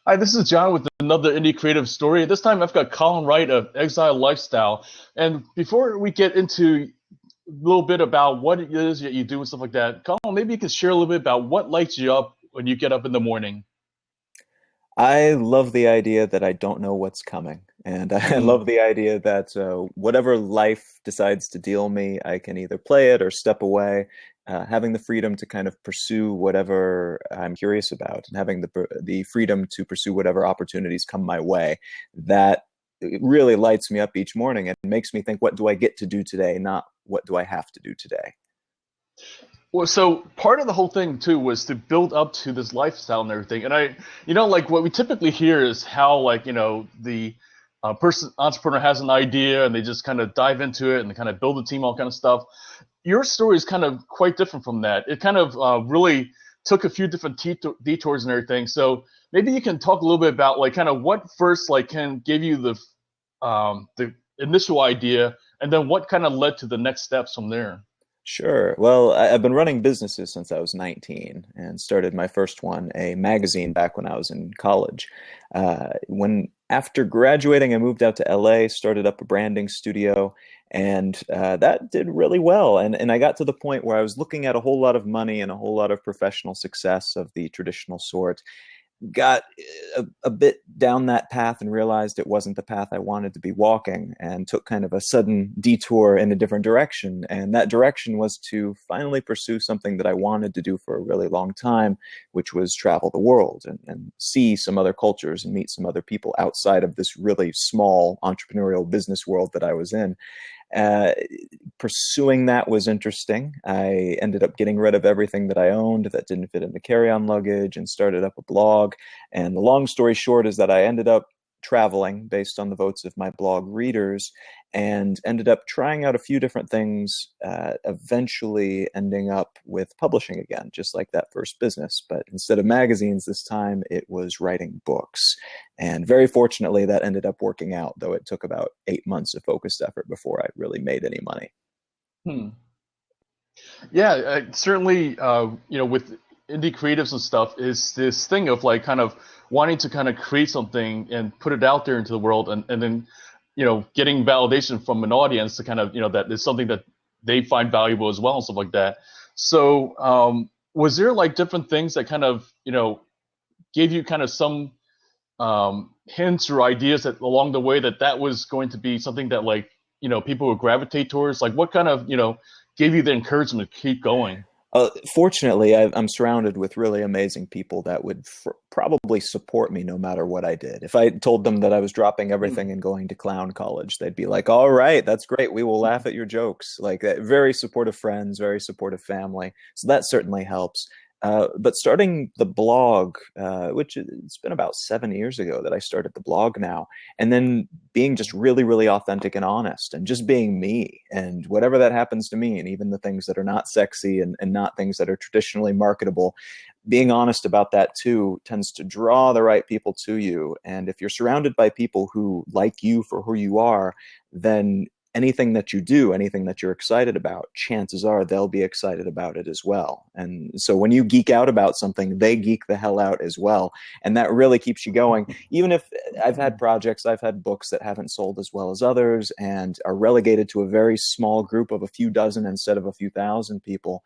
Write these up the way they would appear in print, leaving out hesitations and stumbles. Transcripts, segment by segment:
Hi, this is John with another indie creative story. This time I've got Colin Wright of Exile Lifestyle. And before we get into a little bit about what it is that you do and stuff like that, Colin, maybe you can share a little bit about what lights you up when you get up in the morning. I love the idea that I don't know what's coming. And I Hmm. love the idea that whatever life decides to deal me, I can either play it or step away, having the freedom to kind of pursue whatever I'm curious about and having the freedom to pursue whatever opportunities come my way. That it really lights me up each morning and makes me think, what do I get to do today, not what do I have to do today? Well, so part of the whole thing too was to build up to this lifestyle and everything. And like what we typically hear is how the person entrepreneur has an idea and they just kind of dive into it and they kind of build a team, all kind of stuff. Your story is kind of quite different from that. It kind of really took a few different detours and everything. So maybe you can talk a little bit about like kind of what first like can give you the initial idea, and then what kind of led to the next steps from there. Sure. Well, I've been running businesses since I was 19 and started my first one, a magazine, back when I was in college. When after graduating, I moved out to LA, started up a branding studio, and that did really well. And I got to the point where I was looking at a whole lot of money and a whole lot of professional success of the traditional sort, got a bit down that path and realized it wasn't the path I wanted to be walking, and took kind of a sudden detour in a different direction. And that direction was to finally pursue something that I wanted to do for a really long time, which was travel the world and see some other cultures and meet some other people outside of this really small entrepreneurial business world that I was in. Uh, Pursuing that was interesting. I ended up getting rid of everything that I owned that didn't fit in the carry-on luggage and started up a blog. And the long story short is that I ended up traveling based on the votes of my blog readers and ended up trying out a few different things, eventually ending up with publishing again, just like that first business. But instead of magazines this time, it was writing books. And very fortunately, that ended up working out, though it took about 8 months of focused effort before I really made any money. Hmm. Yeah, certainly. With indie creatives and stuff, is this thing of like kind of wanting to kind of create something and put it out there into the world, and then getting validation from an audience to kind of that is something that they find valuable as well and stuff like that. So, was there like different things that kind of gave you kind of some hints or ideas that along the way that was going to be something that like people would gravitate towards? Like, what kind of gave you the encouragement to keep going? Fortunately, I'm surrounded with really amazing people that would probably support me no matter what I did. If I told them that I was dropping everything and going to clown college, they'd be like, "All right, that's great. We will laugh at your jokes." Like that, very supportive friends, very supportive family. So that certainly helps. But starting the blog, which it's been about 7 years ago that I started the blog now, and then being just really, really authentic and honest and just being me and whatever that happens to me, and even the things that are not sexy and not things that are traditionally marketable, being honest about that too tends to draw the right people to you. And if you're surrounded by people who like you for who you are, then anything that you do, anything that you're excited about, chances are they'll be excited about it as well. And so when you geek out about something, they geek the hell out as well. And that really keeps you going. Even if I've had projects, I've had books that haven't sold as well as others and are relegated to a very small group of a few dozen instead of a few thousand people.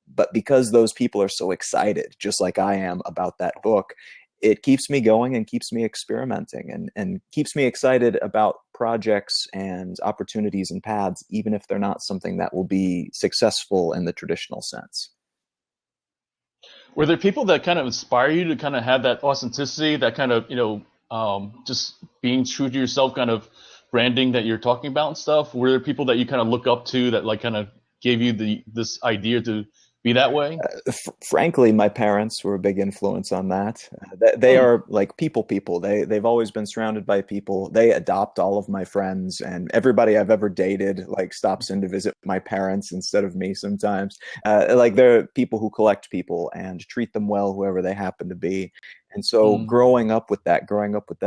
But because those people are so excited, just like I am about that book, it keeps me going and keeps me experimenting and keeps me excited about projects and opportunities and paths, even if they're not something that will be successful in the traditional sense. Were there people that kind of inspire you to kind of have that authenticity, that kind of just being true to yourself, kind of branding that you're talking about and stuff? Were there people that you kind of look up to that like kind of gave you this idea to be that way? Frankly, my parents were a big influence on that. They Hmm. are like people. They've always been surrounded by people. They adopt all of my friends, and everybody I've ever dated like stops in to visit my parents instead of me sometimes. Like they're people who collect people and treat them well, whoever they happen to be. And so Hmm. growing up with that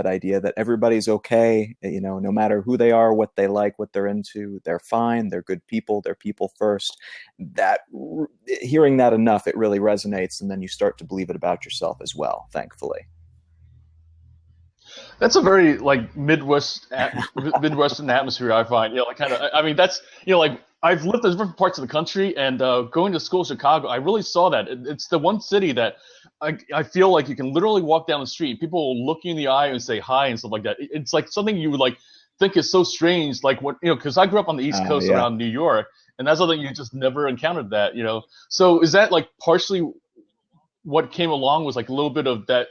idea that everybody's okay, no matter who they are, what they like, what they're into, they're fine, they're good people, they're people first. That Hearing that enough, it really resonates, and then you start to believe it about yourself as well, thankfully. That's a very like Midwestern atmosphere. I find, like kind of. I mean, that's like I've lived in different parts of the country, and going to school in Chicago, I really saw that. It's the one city that I feel like you can literally walk down the street, people will look you in the eye and say hi and stuff like that. It's like something you would like think is so strange, like what because I grew up on the East Coast Yeah. around New York, and that's something you just never encountered that. So is that like partially what came along was like a little bit of that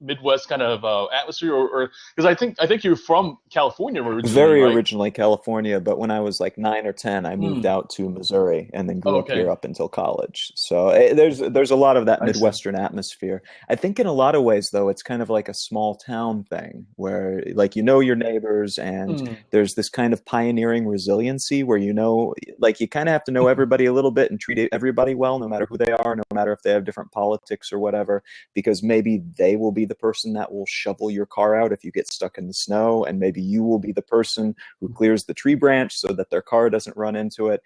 Midwest kind of atmosphere, or because I think you're from California originally, Very right? originally California, but when I was like 9 or 10, I moved Mm. out to Missouri and then Oh, grew up here okay, up until college. So there's a lot of that I see. Midwestern atmosphere. I think in a lot of ways, though, it's kind of like a small town thing where like your neighbors and Mm. there's this kind of pioneering resiliency where like you kind of have to know everybody a little bit and treat everybody well, no matter who they are, no matter if they have different politics or whatever, because maybe they will be the person that will shovel your car out if you get stuck in the snow, and maybe you will be the person who clears the tree branch so that their car doesn't run into it.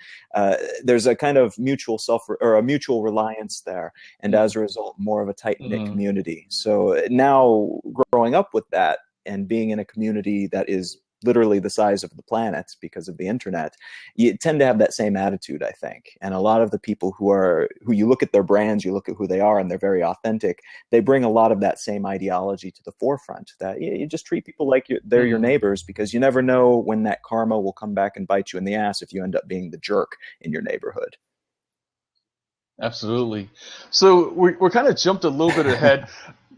There's a kind of mutual or a mutual reliance there, and as Mm. a result, more of a tight knit Mm. community. So now, growing up with that and being in a community that is literally the size of the planet because of the internet, you tend to have that same attitude, I think. And a lot of the people who you look at their brands, you look at who they are, and they're very authentic. They bring a lot of that same ideology to the forefront. That you just treat people like they're your Mm. neighbors, because you never know when that karma will come back and bite you in the ass if you end up being the jerk in your neighborhood. Absolutely. So we're kind of jumped a little bit ahead.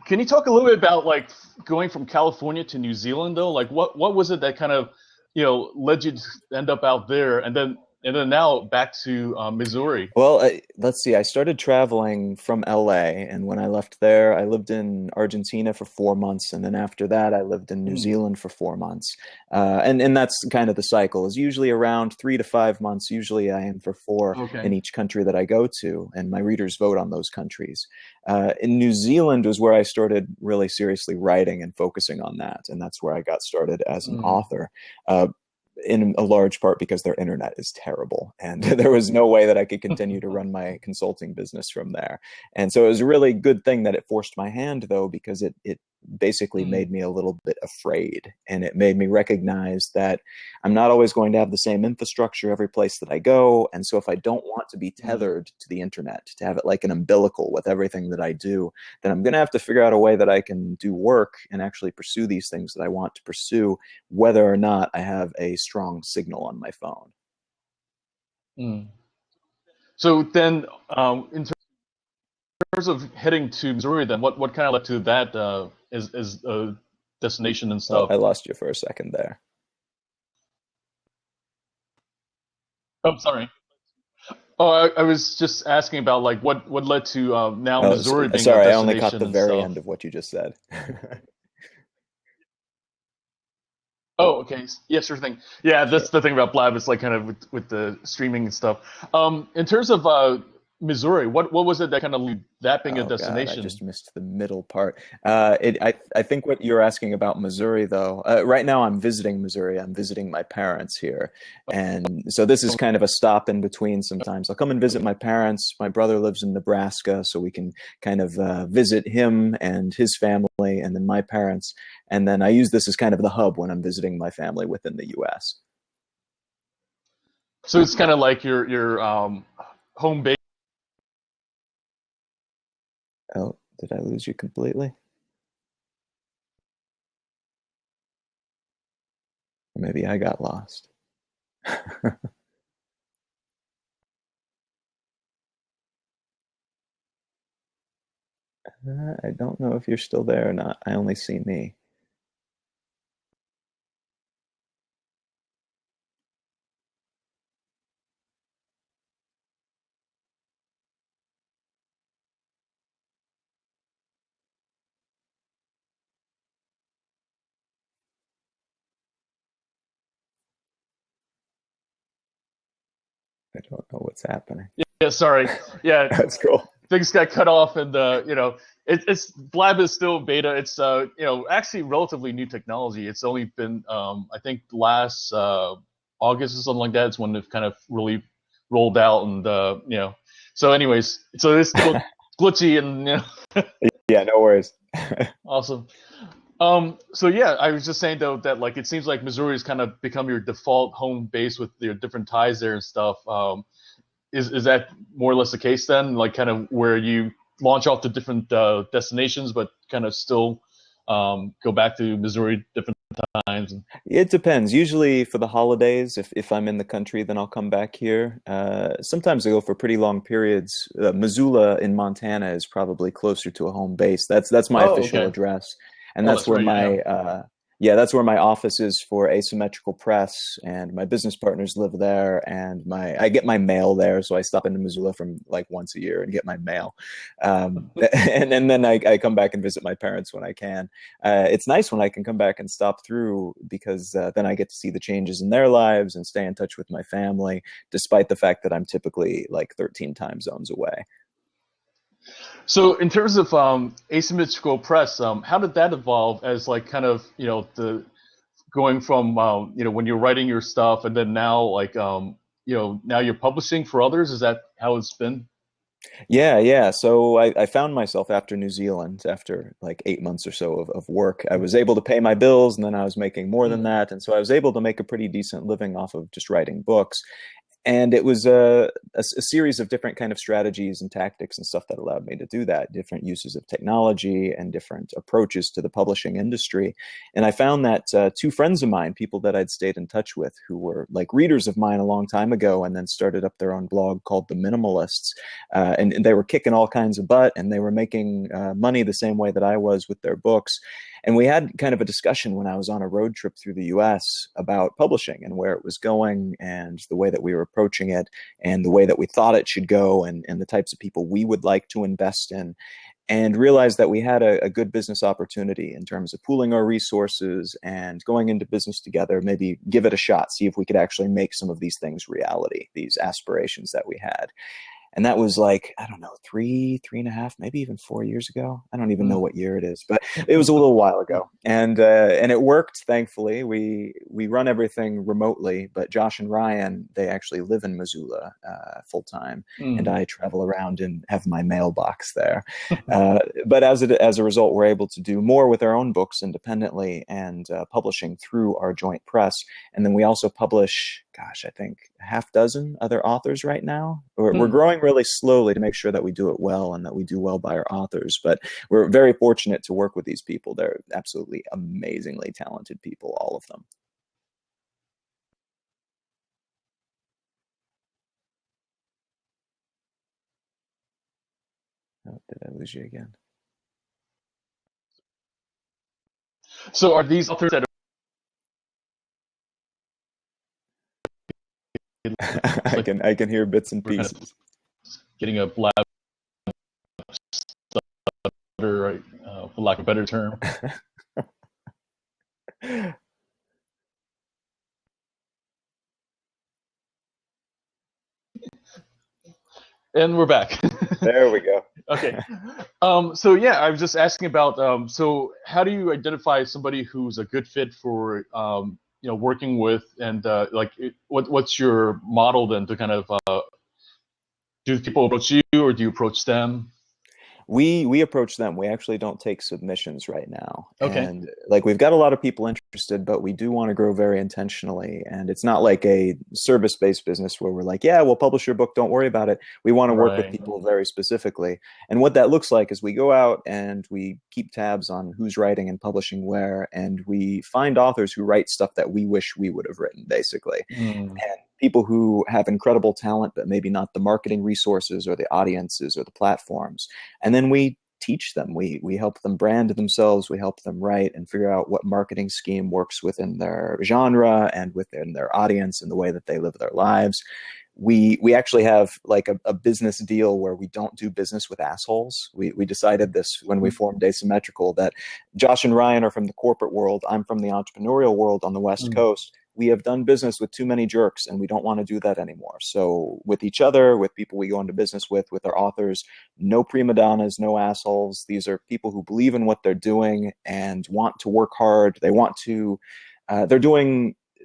Can you talk a little bit about like going from California to New Zealand though? Like what was it that kind of led you to end up out there, and then now back to Missouri? Well, let's see. I started traveling from LA, and when I left there, I lived in Argentina for 4 months, and then after that, I lived in New Mm. Zealand for 4 months. And that's kind of the cycle. Is usually around 3 to 5 months. Usually, I am for four in Okay. each country that I go to, and my readers vote on those countries. In New Zealand was where I started really seriously writing and focusing on that, and that's where I got started as an Mm. author. In a large part because their internet is terrible, and there was no way that I could continue to run my consulting business from there. And so it was a really good thing that it forced my hand, though, because it basically Mm. made me a little bit afraid, and it made me recognize that I'm not always going to have the same infrastructure every place that I go. And so if I don't want to be Mm. tethered to the internet, to have it like an umbilical with everything that I do, then I'm going to have to figure out a way that I can do work and actually pursue these things that I want to pursue, whether or not I have a strong signal on my phone. Mm. So then, in terms of heading to Missouri, then what kind of led to that as a destination and Oh, stuff? I lost you for a second there. Oh, sorry. Oh, I was just asking about like what led to now Oh, Missouri being a sorry, I only caught destination the and very stuff. end of what you just said. Oh, okay. Yeah, sure thing. Yeah, Sure. that's the thing about Blab. It's like kind of with the streaming and stuff. In terms of Missouri, what was it that kind of that being a Oh God, I destination? just missed the middle part. I think what you're asking about Missouri, though. Right now, I'm visiting Missouri. I'm visiting my parents here, and so this is kind of a stop in between. Sometimes I'll come and visit my parents. My brother lives in Nebraska, so we can kind of visit him and his family, and then my parents. And then I use this as kind of the hub when I'm visiting my family within the U.S. So it's kind of like your home base. Oh, did I lose you completely? Or maybe I got lost. I don't know if you're still there or not. I only see me. I don't know what's happening. Yeah, sorry. Yeah, That's cool. things got cut off, and it's Blab is still beta. It's actually relatively new technology. It's only been I think last August or something like that. It's when it kind of really rolled out, and So, anyways, so it's still glitchy and Yeah, no worries. awesome. So yeah, I was just saying though that like it seems like Missouri has kind of become your default home base with your different ties there and stuff. Is that more or less the case then? Like kind of where you launch off to different destinations, but kind of still go back to Missouri different times. It depends. Usually for the holidays, if I'm in the country, then I'll come back here. Sometimes I go for pretty long periods. Missoula in Montana is probably closer to a home base. That's my Oh, official okay. address, and Oh, that's that's where right. Yeah. my yeah, that's where my office is for Asymmetrical Press, and my business partners live there, and my I get my mail there, so I stop into Missoula from like once a year and get my mail, and then I come back and visit my parents when I can. It's nice when I can come back and stop through because then I get to see the changes in their lives and stay in touch with my family, despite the fact that I'm typically like 13 time zones away. So in terms of asymmetrical press, how did that evolve as like kind of the going from when you're writing your stuff and then now like now you're publishing for others? Is that how it's been? Yeah, yeah. So I found myself after New Zealand, after like 8 months or so of work, I was able to pay my bills and then I was making more than Mm. that. And so I was able to make a pretty decent living off of just writing books. And it was a series of different kind of strategies and tactics and stuff that allowed me to do that, different uses of technology and different approaches to the publishing industry. And I found that two friends of mine, people that I'd stayed in touch with who were like readers of mine a long time ago and then started up their own blog called The Minimalists, and they were kicking all kinds of butt and they were making money the same way that I was with their books. And we had kind of a discussion when I was on a road trip through the US about publishing and where it was going and the way that we were approaching it and the way that we thought it should go and the types of people we would like to invest in. And realized that we had a good business opportunity in terms of pooling our resources and going into business together, maybe give it a shot, see if we could actually make some of these things reality, these aspirations that we had. And that was like, I don't know, 3.5, maybe even 4 years ago. I don't even know Mm. what year it is, but it was a little while ago. And it worked, thankfully. We run everything remotely, but Josh and Ryan, they actually live in Missoula full time, and Mm. I travel around and have my mailbox there. But as a result, we're able to do more with our own books independently and publishing through our joint press. And then we also publish, gosh, I think a half dozen other authors right now. We're Mm. growing really slowly to make sure that we do it well and that we do well by our authors. But we're very fortunate to work with these people. They're absolutely amazingly talented people, all of them. Oh, did I lose you again? So are these authors that it looks like I can hear bits and we're kind of pieces. getting a blab stutter, right, for lack of a better term? And we're back. There we go. Okay. So yeah, I was just asking about so how do you identify somebody who's a good fit for working with and like what's your model then to kind of do people approach you or do you approach them? We approach them. We actually don't take submissions right now. Okay. And like we've got a lot of people interested, but we do want to grow very intentionally. And it's not like a service-based business where we're like, yeah, we'll publish your book, don't worry about it. We want to work with Right. people very specifically. And what that looks like is we go out and we keep tabs on who's writing and publishing where, and we find authors who write stuff that we wish we would have written, basically. Mm. And people who have incredible talent, but maybe not the marketing resources or the audiences or the platforms. And then we teach them. We help them brand themselves. We help them write and figure out what marketing scheme works within their genre and within their audience and the way that they live their lives. We actually have like a business deal where we don't do business with assholes. We decided this when we formed Asymmetrical, that Josh and Ryan are from the corporate world. I'm from the entrepreneurial world on the West Mm. Coast. We have done business with too many jerks and we don't want to do that anymore. So with each other, with people we go into business with our authors, no prima donnas, no assholes. These are people who believe in what they're doing and want to work hard. They want to,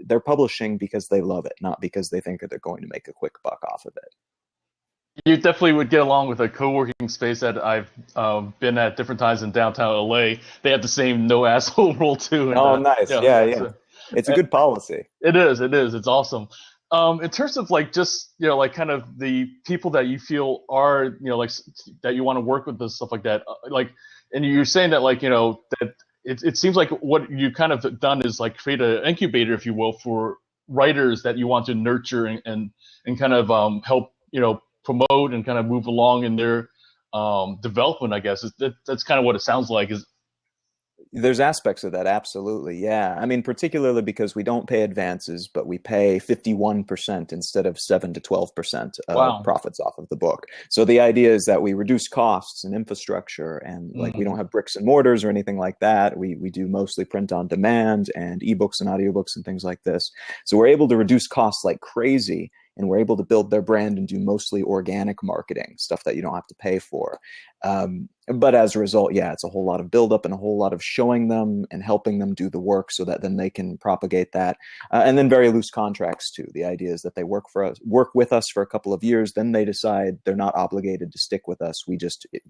they're publishing because they love it, not because they think that they're going to make a quick buck off of it. You definitely would get along with a co-working space that I've been at different times in downtown LA. They have the same no asshole rule too, and Oh, nice. yeah, Yeah, yeah. so, It's a good policy. it is, it's awesome. In terms of like just like kind of the people that you feel are like that you want to work with and stuff like that, like, and you're saying that like that it seems like what you kind of done is like create an incubator, if you will, for writers that you want to nurture and kind of help promote and kind of move along in their development. I guess that's kind of what it sounds like. Is There's aspects of that, absolutely. Yeah. I mean, particularly because we don't pay advances, but we pay 51% instead of 7 to 12% of wow. profits off of the book. So the idea is that we reduce costs and infrastructure, and like we Mm, don't have bricks and mortars or anything like that. We do mostly print on demand and ebooks and audiobooks and things like this. So we're able to reduce costs like crazy, and we're able to build their brand and do mostly organic marketing, stuff that you don't have to pay for. But as a result, yeah, it's a whole lot of buildup and a whole lot of showing them and helping them do the work so that then they can propagate that. And then very loose contracts too. The idea is that they work with us for a couple of years, then they decide they're not obligated to stick with us.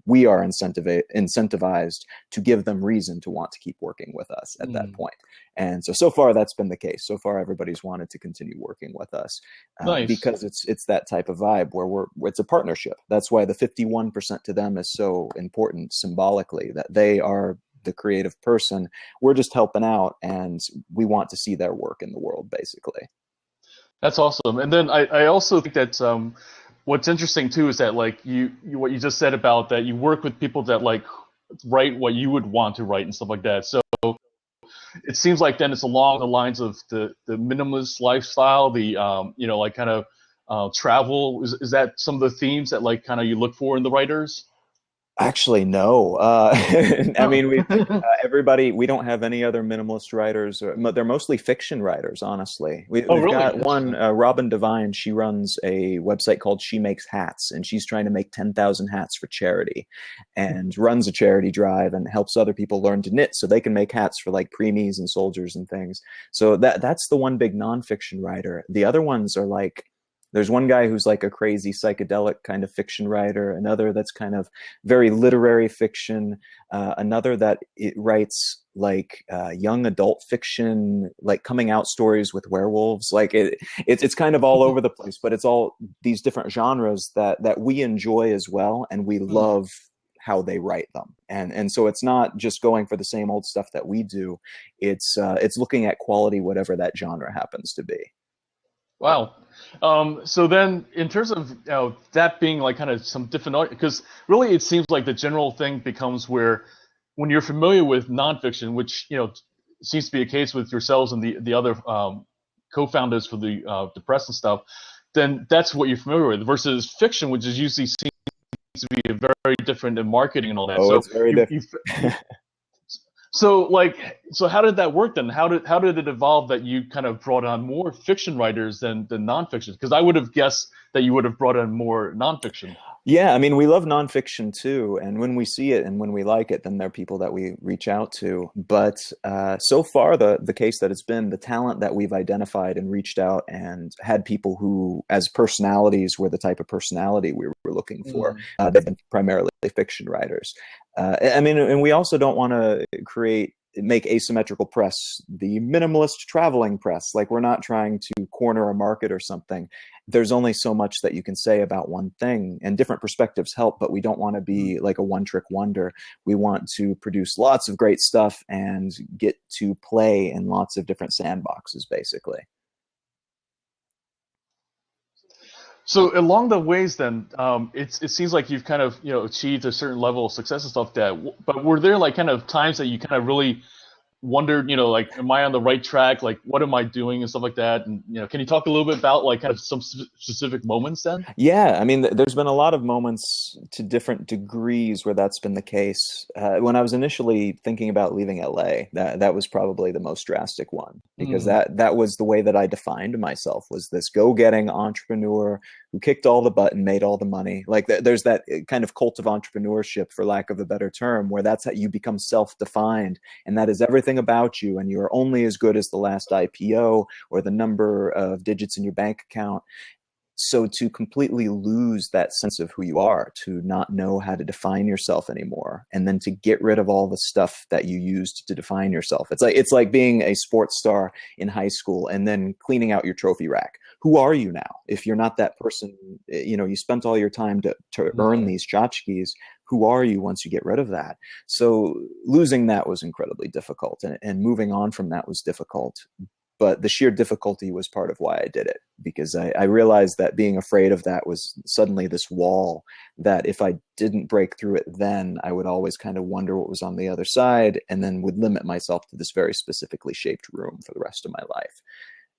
We are incentivized to give them reason to want to keep working with us at that mm, point. And so far that's been the case. So far everybody's wanted to continue working with us nice. because it's that type of vibe where it's a partnership. That's why the 51% to them is so important symbolically, that they are the creative person. We're just helping out, and we want to see their work in the world, basically. That's awesome. And then I also think that what's interesting too is that like what you just said about that you work with people that like write what you would want to write and stuff like that. So it seems like then it's along the lines of the minimalist lifestyle, the like kind of travel. Is that some of the themes that like kind of you look for in the writers? Actually, no. I Oh, mean, we don't have any other minimalist writers. They're mostly fiction writers, honestly. oh, We've really? got one, Interesting. Robin Devine. She runs a website called She Makes Hats, and she's trying to make 10,000 hats for charity and runs a charity drive and helps other people learn to knit so they can make hats for like preemies and soldiers and things. So that's the one big nonfiction writer. The other ones are like, there's one guy who's like a crazy psychedelic kind of fiction writer, another that's kind of very literary fiction, another that it writes like young adult fiction, like coming out stories with werewolves. Like it's kind of all over the place, but it's all these different genres that we enjoy as well, and we Hmm. love how they write them. And so it's not just going for the same old stuff that we do. It's looking at quality, whatever that genre happens to be. Wow. So then, in terms of that being like kind of some different art, because really it seems like the general thing becomes where when you're familiar with nonfiction, which seems to be a case with yourselves and the other co-founders for the press and stuff, then that's what you're familiar with. Versus fiction, which is usually seems to be very different in marketing and all that. Oh, So it's very you different. you you so how did that work then? How did it evolve that you kind of brought on more fiction writers than nonfiction? Because I would have guessed that you would have brought on more nonfiction. Yeah, I mean, we love nonfiction too, and when we see it and when we like it, then there are people that we reach out to. But so far, the case that it's been, the talent that we've identified and reached out and had people who, as personalities, were the type of personality we were looking for. Mm, They've been primarily fiction writers. I mean, and we also don't want to make asymmetrical press the minimalist traveling press. Like, we're not trying to corner a market or something. There's only so much that you can say about one thing, and different perspectives help, but we don't want to mm. be like a one trick wonder. We want to produce lots of great stuff and get to play in lots of different sandboxes, basically. So along the ways, then it seems like you've kind of achieved a certain level of success and stuff. But were there like kind of times that you kind of really wondered, like, am I on the right track? Like, what am I doing and stuff like that? And can you talk a little bit about like kind of some specific moments then? Yeah, I mean, there's been a lot of moments to different degrees where that's been the case. When I was initially thinking about leaving LA, that was probably the most drastic one, because Mm, that was the way that I defined myself, was this go-getting entrepreneur who kicked all the butt and made all the money. Like there's that kind of cult of entrepreneurship, for lack of a better term, where that's how you become self-defined, and that is everything about you, and you are only as good as the last IPO or the number of digits in your bank account. So to completely lose that sense of who you are, to not know how to define yourself anymore, and then to get rid of all the stuff that you used to define yourself. It's like being a sports star in high school and then cleaning out your trophy rack. Who are you now? If you're not that person, you spent all your time to earn Mhm. these tchotchkes. Who are you once you get rid of that? So losing that was incredibly difficult, and moving on from that was difficult, but the sheer difficulty was part of why I did it, because I realized that being afraid of that was suddenly this wall that if I didn't break through it then, I would always kind of wonder what was on the other side, and then would limit myself to this very specifically shaped room for the rest of my life.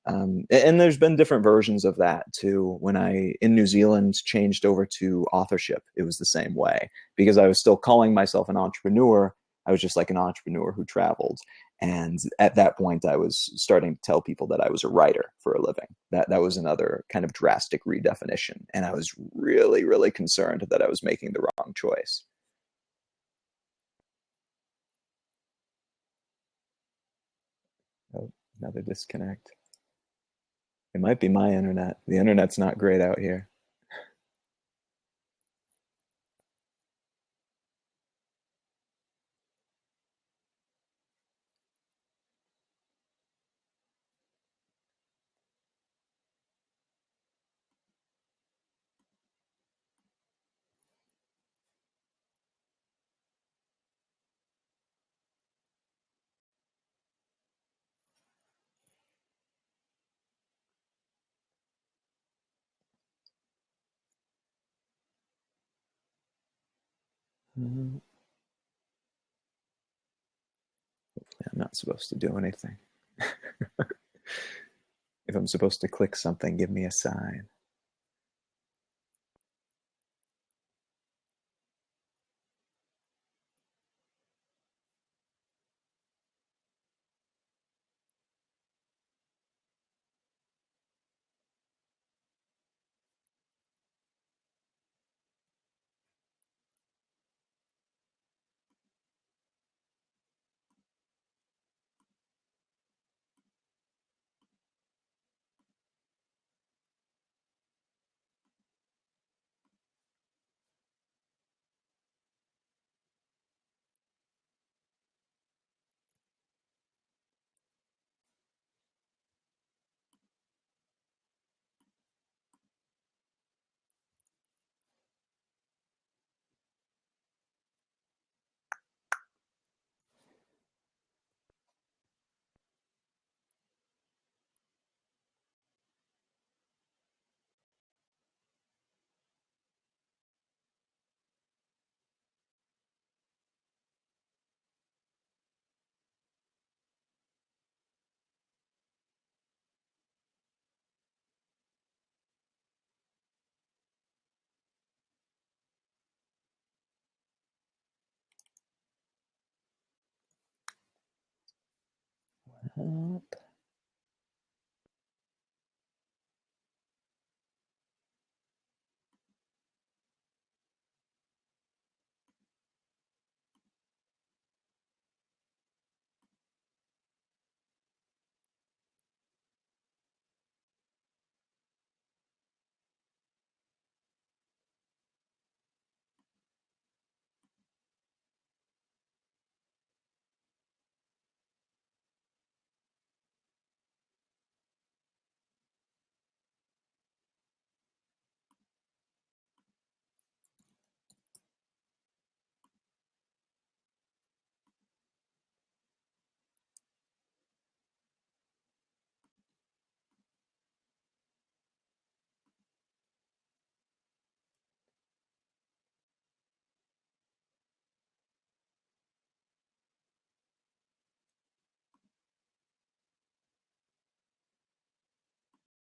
And there's been different versions of that too. When I, in New Zealand, changed over to authorship, it was the same way, because I was still calling myself an entrepreneur. I was just like an entrepreneur who traveled. And at that point, I was starting to tell people that I was a writer for a living. That was another kind of drastic redefinition. And I was really, really concerned that I was making the wrong choice. Oh, another disconnect. It might be my internet. The internet's not great out here. I'm not supposed to do anything. If I'm supposed to click something, give me a sign. Up.